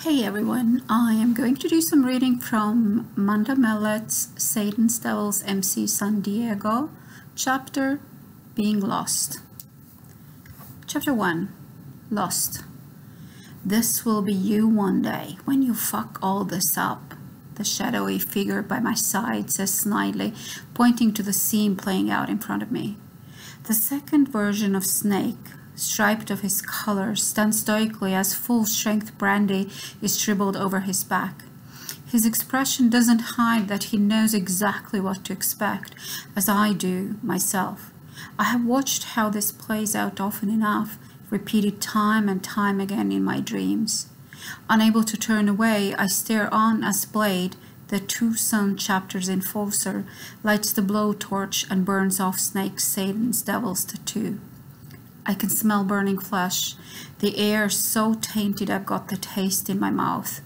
Hey everyone, I am going to do some reading from Manda Mellett's Satan's Devils MC San Diego, chapter Being Lost. Chapter 1, Lost. This will be you one day when you fuck all this up, the shadowy figure by my side says snidely, pointing to the scene playing out in front of me. The second version of Snake, striped of his color, stands stoically as full-strength brandy is dribbled over his back. His expression doesn't hide that he knows exactly what to expect, as I do myself. I have watched how this plays out often enough, repeated time and time again in my dreams. Unable to turn away, I stare on as Blade, the Tucson chapter's enforcer, lights the blowtorch and burns off Snake's Satan's Devil's tattoo. I can smell burning flesh, the air so tainted I've got the taste in my mouth.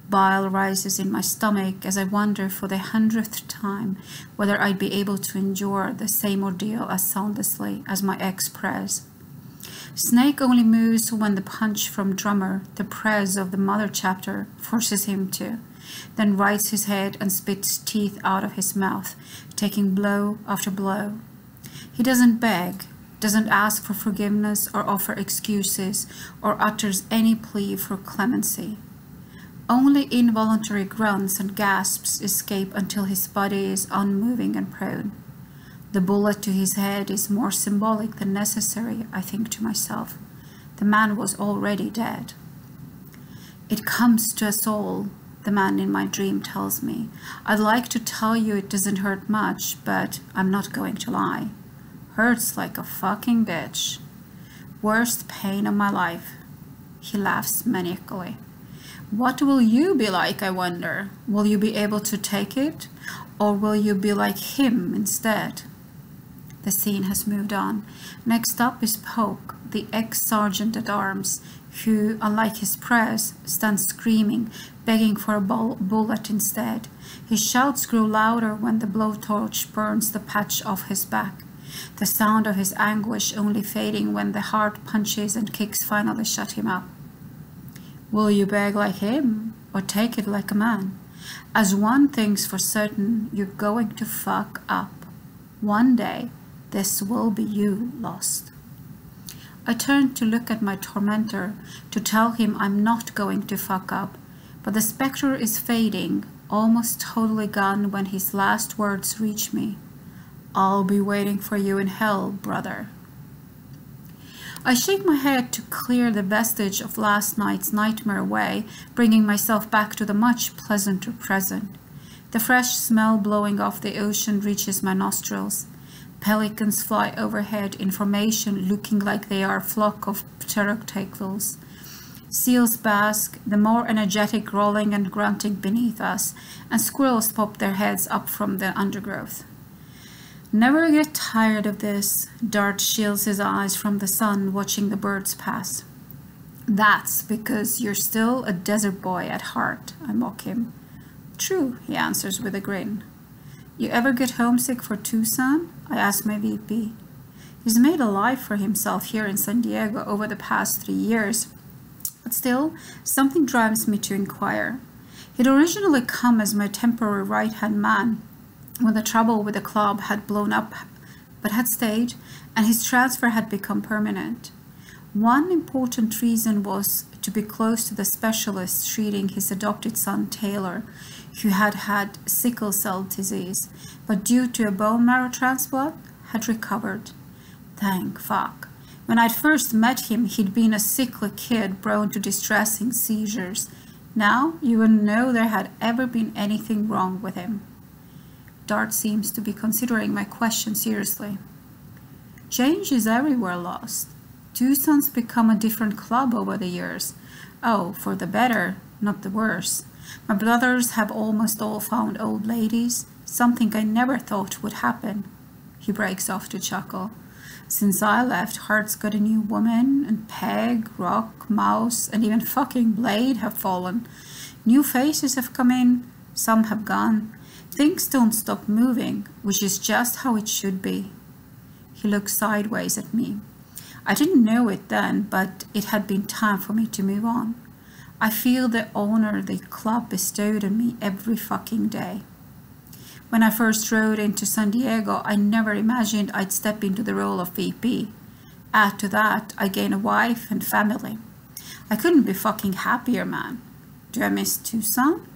Bile rises in my stomach as I wonder for the 100th time whether I'd be able to endure the same ordeal as soundlessly as my ex-prez. Snake only moves when the punch from Drummer, the prez of the mother chapter, forces him to, then rights his head and spits teeth out of his mouth, taking blow after blow. He doesn't beg, doesn't ask for forgiveness or offer excuses or utters any plea for clemency. Only involuntary grunts and gasps escape until his body is unmoving and prone. The bullet to his head is more symbolic than necessary, I think to myself. The man was already dead. It comes to us all, the man in my dream tells me. I'd like to tell you it doesn't hurt much, but I'm not going to lie. Hurts like a fucking bitch. Worst pain of my life. He laughs maniacally. What will you be like, I wonder? Will you be able to take it? Or will you be like him instead? The scene has moved on. Next up is Poke, the ex-sergeant at arms, who, unlike his prez, stands screaming, begging for a bullet instead. His shouts grow louder when the blowtorch burns the patch off his back. The sound of his anguish only fading when the hard punches and kicks finally shut him up. Will you beg like him, or take it like a man? As one thing's for certain, you're going to fuck up. One day, this will be you lost. I turn to look at my tormentor, to tell him I'm not going to fuck up, but the spectre is fading, almost totally gone when his last words reach me. I'll be waiting for you in hell, brother. I shake my head to clear the vestige of last night's nightmare away, bringing myself back to the much pleasanter present. The fresh smell blowing off the ocean reaches my nostrils. Pelicans fly overhead in formation, looking like they are a flock of pterodactyls. Seals bask, the more energetic rolling and grunting beneath us, and squirrels pop their heads up from the undergrowth. Never get tired of this. Dart shields his eyes from the sun, watching the birds pass. That's because you're still a desert boy at heart, I mock him. True, he answers with a grin. You ever get homesick for Tucson? I ask my VP. He's made a life for himself here in San Diego over the past 3 years, but still, something drives me to inquire. He'd originally come as my temporary right-hand man, when the trouble with the club had blown up, but had stayed, and his transfer had become permanent. One important reason was to be close to the specialist treating his adopted son Taylor, who had had sickle cell disease, but due to a bone marrow transplant, had recovered. Thank fuck. When I'd first met him, he'd been a sickly kid prone to distressing seizures. Now, you wouldn't know there had ever been anything wrong with him. Dart seems to be considering my question seriously. Change is everywhere lost. Tucson's become a different club over the years. Oh, for the better, not the worse. My brothers have almost all found old ladies, something I never thought would happen. He breaks off to chuckle. Since I left, Hart's got a new woman, and Peg, Rock, Mouse, and even fucking Blade have fallen. New faces have come in, some have gone. Things don't stop moving, which is just how it should be. He looks sideways at me. I didn't know it then, but it had been time for me to move on. I feel the honor the club bestowed on me every fucking day. When I first rode into San Diego, I never imagined I'd step into the role of VP. Add to that, I gain a wife and family. I couldn't be fucking happier, man. Do I miss Tucson?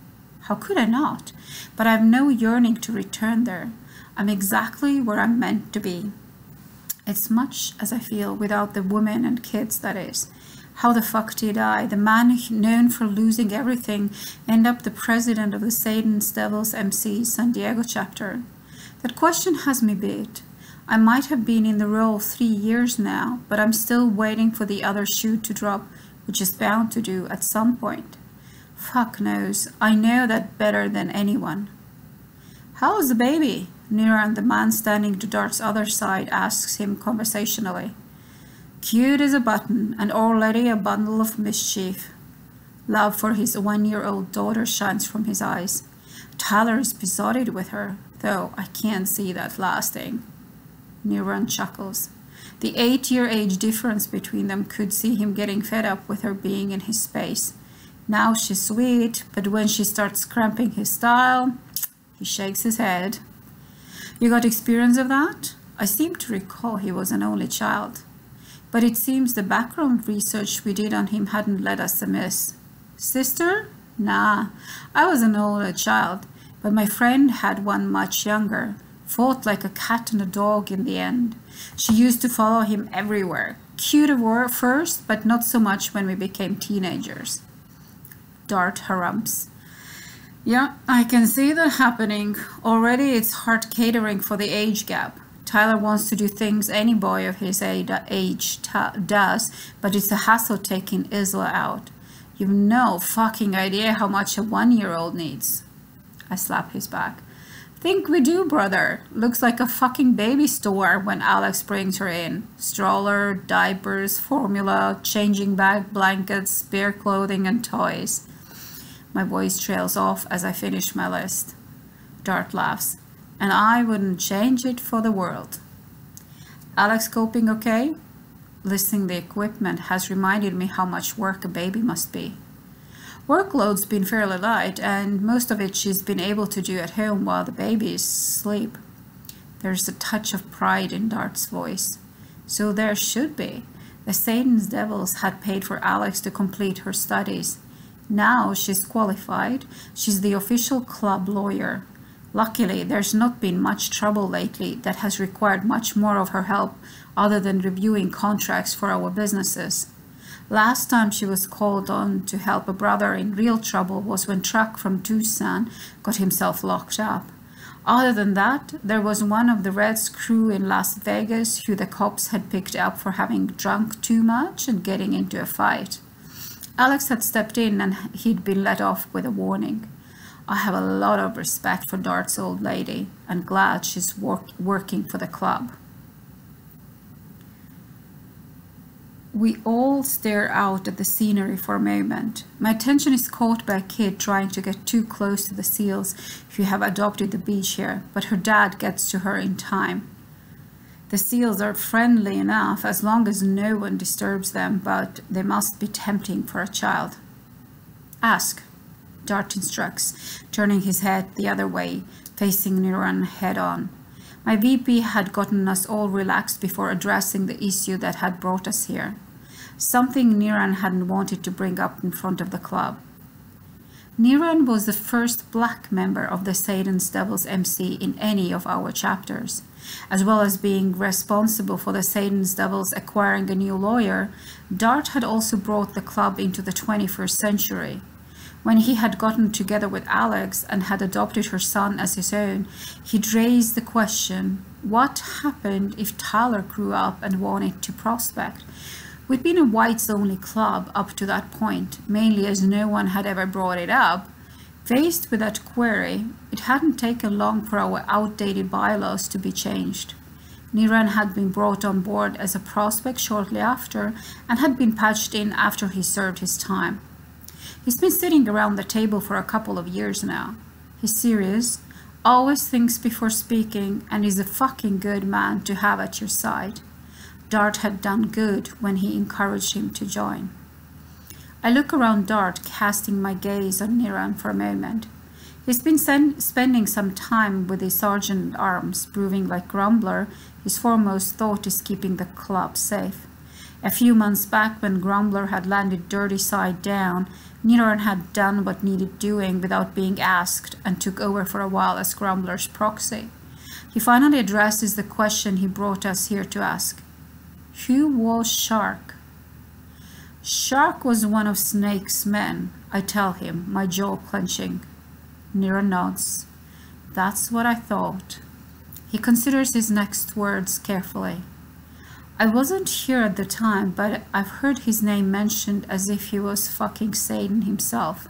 How could I not? But I have no yearning to return there. I'm exactly where I'm meant to be. It's much as I feel without the women and kids, that is. How the fuck did I, the man known for losing everything, end up the president of the Satan's Devils MC San Diego chapter? That question has me beat. I might have been in the role 3 years now, but I'm still waiting for the other shoe to drop, which is bound to do at some point. Fuck knows, I know that better than anyone. How's the baby? Niran, the man standing to Dart's other side, asks him conversationally. Cute as a button, and already a bundle of mischief. Love for his 1-year-old daughter shines from his eyes. Tyler is besotted with her, though I can't see that lasting. Niran chuckles. The 8-year age difference between them could see him getting fed up with her being in his space. Now she's sweet, but when she starts cramping his style, he shakes his head. You got experience of that? I seem to recall he was an only child. But it seems the background research we did on him hadn't led us amiss. Sister? Nah, I was an older child, but my friend had one much younger. Fought like a cat and a dog in the end. She used to follow him everywhere. Cute at first, but not so much when we became teenagers. Dart harumphs. Yeah, I can see that happening. Already it's hard catering for the age gap. Tyler wants to do things any boy of his age does, but it's a hassle taking Isla out. You've no fucking idea how much a 1-year-old needs. I slap his back. Think we do, brother. Looks like a fucking baby store when Alex brings her in. Stroller, diapers, formula, changing bag, blankets, spare clothing, and toys. My voice trails off as I finish my list. Dart laughs. And I wouldn't change it for the world. Alex coping okay? Listing the equipment has reminded me how much work a baby must be. Workload's been fairly light, and most of it she's been able to do at home while the baby is asleep. There's a touch of pride in Dart's voice. So there should be. The Satan's Devils had paid for Alex to complete her studies. Now she's qualified. She's the official club lawyer. Luckily, there's not been much trouble lately that has required much more of her help other than reviewing contracts for our businesses. Last time she was called on to help a brother in real trouble was when Truck from Tucson got himself locked up. Other than that, there was one of the Reds' crew in Las Vegas who the cops had picked up for having drunk too much and getting into a fight. Alex had stepped in and he'd been let off with a warning. I have a lot of respect for Dart's old lady and glad she's working for the club. We all stare out at the scenery for a moment. My attention is caught by a kid trying to get too close to the seals who have adopted the beach here, but her dad gets to her in time. The seals are friendly enough as long as no one disturbs them, but they must be tempting for a child. Ask, Dart instructs, turning his head the other way, facing Niran head on. My VP had gotten us all relaxed before addressing the issue that had brought us here. Something Niran hadn't wanted to bring up in front of the club. Niran was the first black member of the Satan's Devils MC in any of our chapters. As well as being responsible for the Satan's Devils acquiring a new lawyer, Dart had also brought the club into the 21st century. When he had gotten together with Alex and had adopted her son as his own, he'd raised the question, what happened if Tyler grew up and wanted to prospect? We'd been a whites-only club up to that point, mainly as no one had ever brought it up. Faced with that query, it hadn't taken long for our outdated bylaws to be changed. Niran had been brought on board as a prospect shortly after and had been patched in after he served his time. He's been sitting around the table for a couple of years now. He's serious, always thinks before speaking, and is a fucking good man to have at your side. Dart had done good when he encouraged him to join. I look around Dart, casting my gaze on Niran for a moment. He's been spending some time with his sergeant at arms, proving like Grumbler, his foremost thought is keeping the club safe. A few months back, when Grumbler had landed dirty side down, Niran had done what needed doing without being asked and took over for a while as Grumbler's proxy. He finally addresses the question he brought us here to ask. Who was Shark? Shark was one of Snake's men, I tell him, my jaw clenching. Niran nods. That's what I thought. He considers his next words carefully. I wasn't here at the time, but I've heard his name mentioned as if he was fucking Satan himself.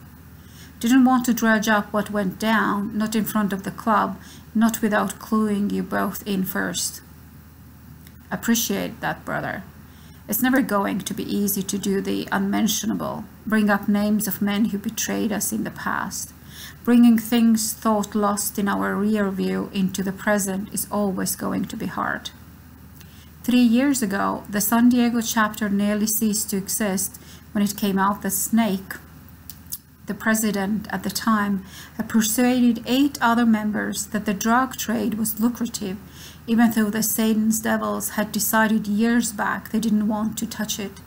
Didn't want to dredge up what went down, not in front of the club, not without cluing you both in first. Appreciate that, brother. It's never going to be easy to do the unmentionable, bring up names of men who betrayed us in the past. Bringing things thought lost in our rear view into the present is always going to be hard. 3 years ago, the San Diego chapter nearly ceased to exist when it came out that Snake, the president at the time, had persuaded 8 other members that the drug trade was lucrative, even though the Satan's devils had decided years back they didn't want to touch it.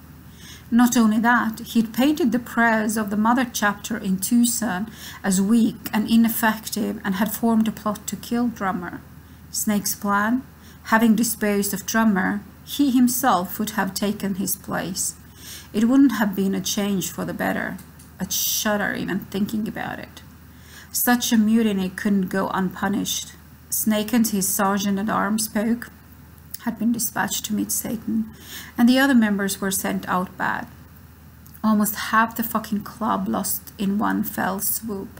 Not only that, he'd painted the press of the mother chapter in Tucson as weak and ineffective and had formed a plot to kill Drummer. Snake's plan? Having disposed of Drummer, he himself would have taken his place. It wouldn't have been a change for the better. I'd shudder even thinking about it. Such a mutiny couldn't go unpunished. Snake and his sergeant-at-arms spoke, had been dispatched to meet Satan, and the other members were sent out bad. Almost half the fucking club lost in one fell swoop.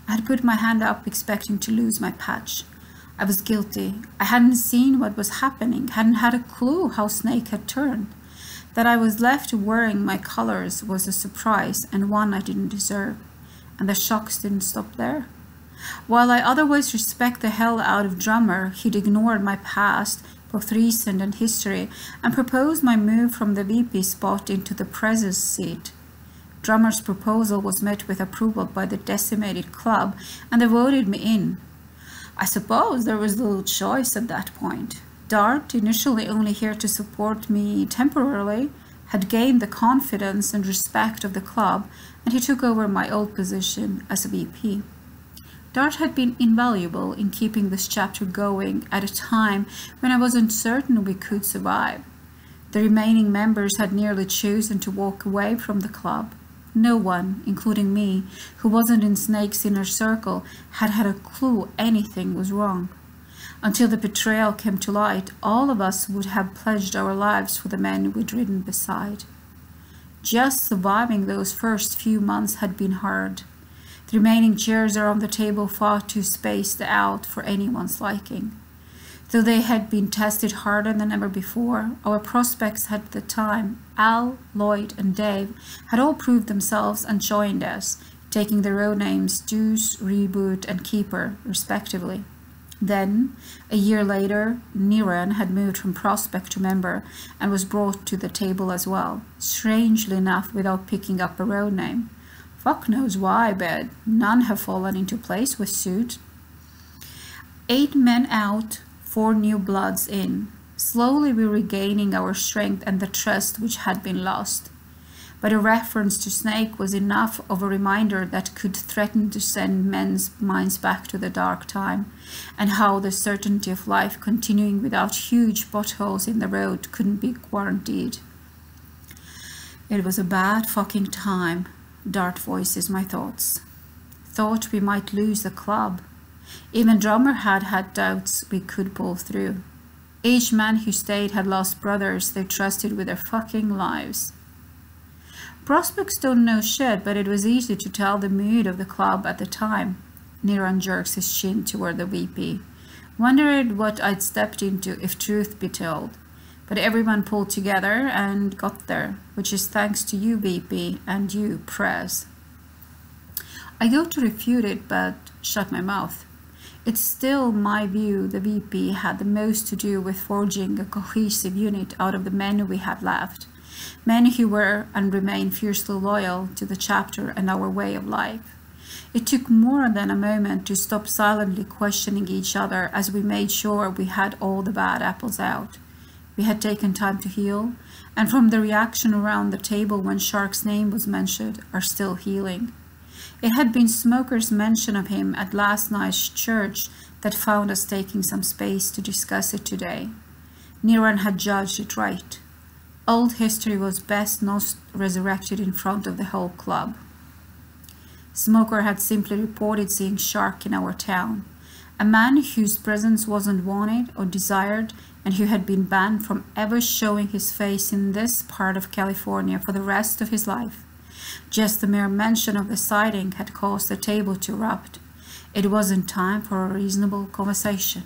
I had put my hand up expecting to lose my patch. I was guilty. I hadn't seen what was happening, hadn't had a clue how Snake had turned. That I was left wearing my colors was a surprise and one I didn't deserve. And the shocks didn't stop there. While I otherwise respect the hell out of Drummer, he'd ignored my past, both recent and history, and proposed my move from the VP spot into the Prez's seat. Drummer's proposal was met with approval by the decimated club, and they voted me in. I suppose there was little choice at that point. Dart, initially only here to support me temporarily, had gained the confidence and respect of the club, and he took over my old position as a VP. Dart had been invaluable in keeping this chapter going at a time when I wasn't certain we could survive. The remaining members had nearly chosen to walk away from the club. No one, including me, who wasn't in Snake's inner circle, had had a clue anything was wrong. Until the betrayal came to light, all of us would have pledged our lives for the men we'd ridden beside. Just surviving those first few months had been hard. The remaining chairs around the table far too spaced out for anyone's liking. Though they had been tested harder than ever before, our prospects at the time, Al, Lloyd, and Dave, had all proved themselves and joined us, taking their own names Deuce, Reboot, and Keeper, respectively. Then, a year later, Niran had moved from prospect to member and was brought to the table as well, strangely enough without picking up a road name. Fuck knows why, but none have fallen into place with suit. 8 men out, 4 new bloods in. Slowly we were regaining our strength and the trust which had been lost. But a reference to Snake was enough of a reminder that could threaten to send men's minds back to the dark time, and how the certainty of life continuing without huge potholes in the road couldn't be guaranteed. It was a bad fucking time, Dart voices my thoughts. Thought we might lose the club. Even Drummer had had doubts we could pull through. Each man who stayed had lost brothers they trusted with their fucking lives. Prospects don't know shit, but it was easy to tell the mood of the club at the time. Niran jerks his chin toward the VP. Wondered what I'd stepped into if truth be told. But everyone pulled together and got there, which is thanks to you, VP, and you, Prez. I go to refute it, but shut my mouth. It's still my view the VP had the most to do with forging a cohesive unit out of the men we had left. Men who were and remain fiercely loyal to the chapter and our way of life. It took more than a moment to stop silently questioning each other as we made sure we had all the bad apples out. We had taken time to heal, and from the reaction around the table when Shark's name was mentioned, are still healing. It had been Smoker's mention of him at last night's church that found us taking some space to discuss it today. Niran had judged it right. Old history was best not resurrected in front of the whole club. Smoker had simply reported seeing Shark in our town, a man whose presence wasn't wanted or desired and who had been banned from ever showing his face in this part of California for the rest of his life. Just the mere mention of the sighting had caused the table to erupt. It wasn't time for a reasonable conversation.